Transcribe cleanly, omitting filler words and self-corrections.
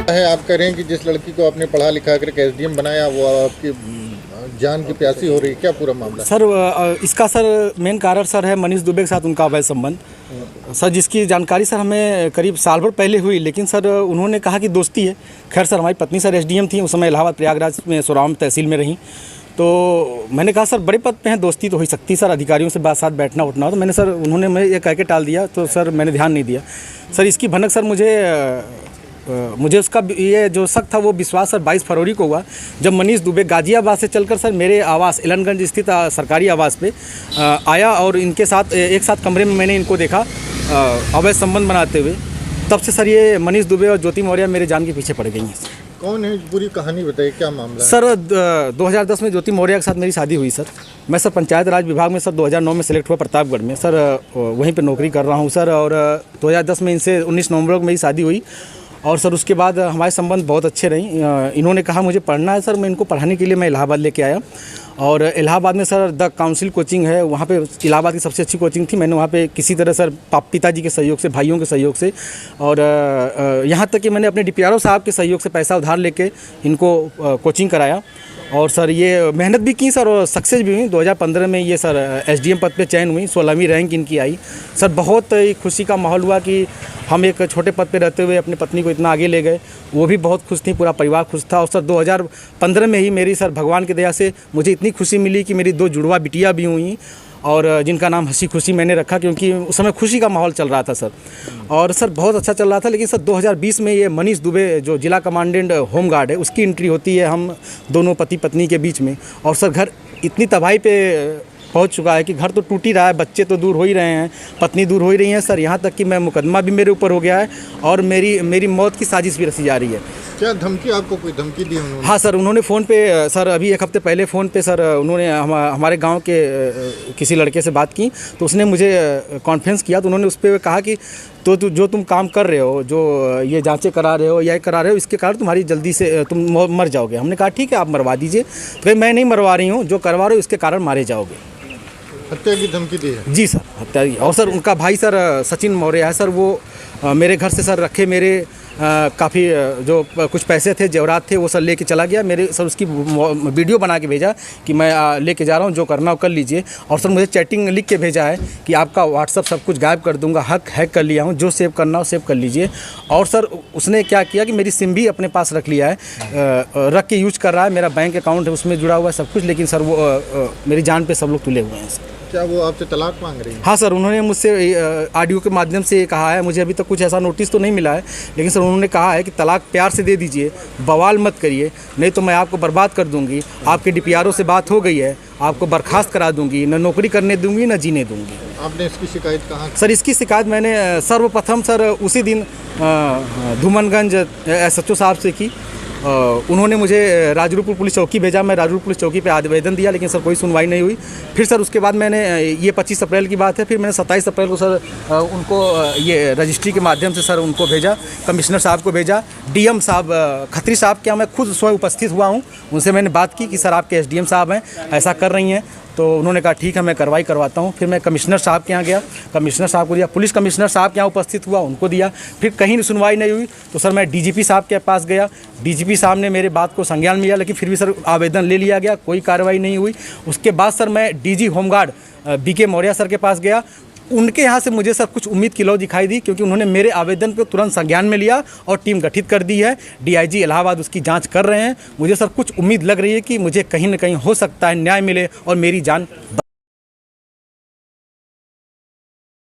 है आप कह रहे हैं कि जिस लड़की को आपने पढ़ा लिखा कर एसडीएम बनाया वो आपकी जान की प्यासी हो रही है, क्या पूरा मामला? सर इसका सर मेन कारण सर है मनीष दुबे के साथ उनका अवैध संबंध सर, जिसकी जानकारी सर हमें करीब साल भर पहले हुई, लेकिन सर उन्होंने कहा कि दोस्ती है। खैर सर हमारी पत्नी सर एसडीएम थी, उस समय इलाहाबाद प्रयागराज में सोराम तहसील में रहीं। तो मैंने कहा सर बड़े पद पे हैं, दोस्ती तो हो ही सकती सर, अधिकारियों से साथ बैठना उठना हो। तो मैंने सर उन्होंने मैं ये कह के टाल दिया, तो सर मैंने ध्यान नहीं दिया। सर इसकी भनक सर मुझे उसका ये जो शक था वो विश्वास सर 22 फरवरी को हुआ, जब मनीष दुबे गाजियाबाद से चलकर सर मेरे आवास एलनगंज स्थित सरकारी आवास पे आया और इनके साथ एक साथ कमरे में मैंने इनको देखा अवैध संबंध बनाते हुए। तब से सर ये मनीष दुबे और ज्योति मौर्य मेरे जान के पीछे पड़ गई हैं। कौन है, पूरी कहानी बताइए, क्या मामला है? सर 2010 में ज्योति मौर्य के साथ मेरी शादी हुई सर। मैं सर पंचायत राज विभाग में सर 2009 में सेलेक्ट हुआ प्रतापगढ़ में सर, वहीं पे नौकरी कर रहा हूँ सर। और 2010 में इनसे 19 नवंबर को मेरी शादी हुई और सर उसके बाद हमारे संबंध बहुत अच्छे रहे। इन्होंने कहा मुझे पढ़ना है सर, मैं इनको पढ़ाने के लिए मैं इलाहाबाद लेके आया। और इलाहाबाद में सर द काउंसिल कोचिंग है, वहाँ पे इलाहाबाद की सबसे अच्छी कोचिंग थी। मैंने वहाँ पे किसी तरह सर पिताजी के सहयोग से, भाइयों के सहयोग से और यहाँ तक कि मैंने अपने डीपीआरओ साहब के सहयोग से पैसा उधार लेके इनको कोचिंग कराया। और सर ये मेहनत भी की सर और सक्सेस भी हुई। 2015 में ये सर एसडीएम पद पे चयन हुई, 16वीं रैंक इनकी आई। सर बहुत ही खुशी का माहौल हुआ कि हम एक छोटे पद पे रहते हुए अपनी पत्नी को इतना आगे ले गए। वो भी बहुत खुश थी, पूरा परिवार खुश था। और सर 2015 में ही मेरी सर भगवान की दया से मुझे इतनी खुशी मिली कि मेरी 2 जुड़वा बिटिया भी हुई और जिनका नाम हंसी खुशी मैंने रखा, क्योंकि उस समय खुशी का माहौल चल रहा था सर। और सर बहुत अच्छा चल रहा था। लेकिन सर 2020 में ये मनीष दुबे जो जिला कमांडेंट होमगार्ड है, उसकी एंट्री होती है हम दोनों पति पत्नी के बीच में। और सर घर इतनी तबाही पे पहुंच चुका है कि घर तो टूट ही रहा है, बच्चे तो दूर हो ही रहे हैं, पत्नी दूर हो ही रही है सर। यहाँ तक कि मैं मुकदमा भी मेरे ऊपर हो गया है और मेरी मौत की साजिश भी रची जा रही है। क्या धमकी, आपको कोई धमकी दी उन्होंने? हाँ सर, उन्होंने फ़ोन पे सर अभी 1 हफ्ते पहले फ़ोन पे सर उन्होंने हमारे गांव के किसी लड़के से बात की, तो उसने मुझे कॉन्फ्रेंस किया। तो उन्होंने उस पर कहा कि तो जो तुम काम कर रहे हो, जो ये जांचें करा रहे हो या करा रहे हो, इसके कारण तुम्हारी जल्दी से तुम मर जाओगे। हमने कहा ठीक है आप मरवा दीजिए। तो मैं नहीं मरवा रही हूँ, जो करवा रहे हो इसके कारण मारे जाओगे। हत्या की धमकी दी है? जी सर, हत्या की। और सर उनका भाई सर सचिन मौर्य है सर, वो मेरे घर से सर रखे मेरे काफ़ी जो कुछ पैसे थे, जेवरात थे, वो सर लेके चला गया। मेरे सर उसकी वीडियो बना के भेजा कि मैं लेके जा रहा हूँ, जो करना हो कर लीजिए। और सर मुझे चैटिंग लिख के भेजा है कि आपका व्हाट्सअप सब कुछ गायब कर दूंगा, हैक कर लिया हूँ, जो सेव करना हो सेव कर लीजिए। और सर उसने क्या किया कि मेरी सिम भी अपने पास रख लिया है, रख के यूज कर रहा है। मेरा बैंक अकाउंट है उसमें जुड़ा हुआ है सब कुछ, लेकिन सर वो मेरी जान पे सब लोग तुले हुए हैं सर। क्या वो आपसे तलाक मांग रही है? हाँ सर, उन्होंने मुझसे ऑडियो के माध्यम से कहा है, मुझे अभी तक कुछ ऐसा नोटिस तो नहीं मिला है, लेकिन सर उन्होंने कहा है कि तलाक प्यार से दे दीजिए, बवाल मत करिए, नहीं तो मैं आपको बर्बाद कर दूंगी। आपके डीपीआरओ से बात हो गई है, आपको बर्खास्त करा दूंगी, न नौकरी करने दूंगी न जीने दूंगी। आपने इसकी शिकायत कहाँ? सर इसकी शिकायत मैंने सर्वप्रथम सर उसी दिन धूमनगंज SHO साहब से की। उन्होंने मुझे राजरूपुर पुलिस चौकी भेजा, मैं राजरूपुर पुलिस चौकी पे आवेदन दिया, लेकिन सर कोई सुनवाई नहीं हुई। फिर सर उसके बाद मैंने ये 25 अप्रैल की बात है, फिर मैंने 27 अप्रैल को सर उनको ये रजिस्ट्री के माध्यम से सर उनको भेजा, कमिश्नर साहब को भेजा। डीएम साहब खत्री साहब के यहाँ मैं खुद स्वयं उपस्थित हुआ हूँ, उनसे मैंने बात की कि सर आपके एसडीएम साहब हैं, ऐसा कर रही हैं। तो उन्होंने कहा ठीक है मैं कार्रवाई करवाता हूँ। फिर मैं कमिश्नर साहब के यहाँ गया, कमिश्नर साहब को दिया, पुलिस कमिश्नर साहब के यहाँ उपस्थित हुआ, उनको दिया। फिर कहीं सुनवाई नहीं हुई तो सर मैं डीजीपी साहब के पास गया, डीजीपी साहब ने मेरे बात को संज्ञान में लिया, लेकिन फिर भी सर आवेदन ले लिया गया, कोई कार्रवाई नहीं हुई। उसके बाद सर मैं DG home guard BK Maurya sir के पास गया। उनके यहाँ से मुझे सर कुछ उम्मीद की लौ दिखाई दी, क्योंकि उन्होंने मेरे आवेदन को तुरंत संज्ञान में लिया और टीम गठित कर दी है। DIG इलाहाबाद उसकी जांच कर रहे हैं। मुझे सर कुछ उम्मीद लग रही है कि मुझे कहीं ना कहीं हो सकता है न्याय मिले और मेरी जान